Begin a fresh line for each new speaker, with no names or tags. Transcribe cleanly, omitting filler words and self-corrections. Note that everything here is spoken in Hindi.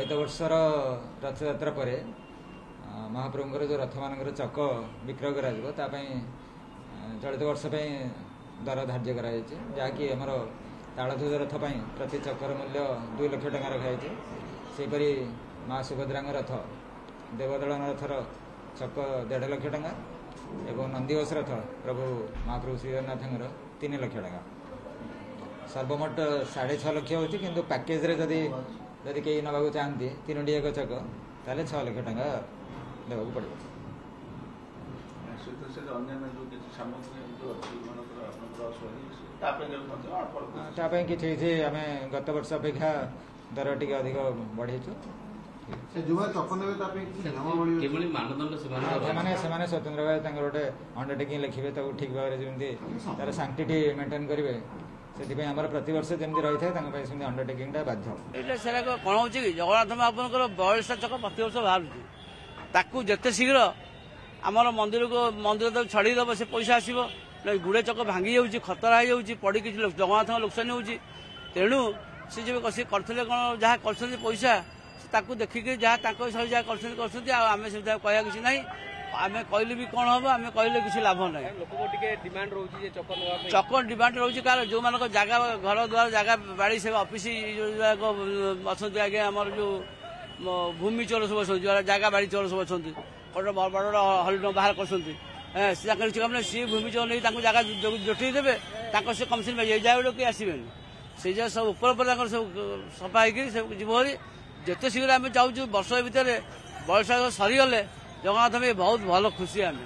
चलित वर्षर रथयात्रा पर महाप्रभुंर जो रथ मान चक विक्रय कर चलित वर्ष दर धार्य कर जहाँकि आमर तालध्वज रथ प्रति चकर मूल्य 2 लाख टଙ୍କା रखाई सेपरी माँ सुभद्रा रथ देवदलन रथर चक 1.5 लाख टଙ୍କା एवं नंदीघोष रथ प्रभु महाप्रभु श्री जगन्नाथ 3 लाख टଙ୍କା सर्वमोट 6.5 लाख होती किंतु पैकेज रे जदि कहीं नवा चाहती 3टी एक चक ताले 6 लाख टଙ୍କା देवा पड़े। किसी आम गत वर्ष अपेक्षा दर टी अधिक बढ़ेचु से स्वतंत्र भाव गोटे अंडरटेकिंग लिखे ठीक भाव जमी तार सांक्टिटी मेंटेन करेंगे से आम प्रत वर्ष जमी रही है अंडरटेकिंग बाध्य
कौन हो जगन्नाथ महाप्रभुर 42 चक प्रत वर्ष बाहर जिते शीघ्र आमर मंदिर को मंदिर छड़ीदेव से पैसा आसो गुड़े चक भांगी जाऊँगी खतरा हो पड़ी कि जगन्नाथ लोकसानी हो तेणु सी जब करते कौन जहाँ कर पैसा ताकू देखिक जहाँ जहाँ करमें से कह कि ना आम कहले भी कौन हम आम कहले किसी लाभ ना चक डिमांड रोचे कार जो मान जगह घर द्वार जगह बाड़ी से ऑफिस अच्छा आगे आम जो भूमि चोर सब अच्छा जगह बाड़ी चोर सब अच्छा बड़ बड़ हरिण बाहर कर सी भूमि चोर नहीं जगह जोटे देवे से कमिशन पाई जगह किए आसबे से जगह सब ऊपर सब सफा हो जीवरी जिते शीघ्र आम चाहूँ वर्ष भितर बयस सरीगले जगन्नाथ में बहुत भल खुशी आम।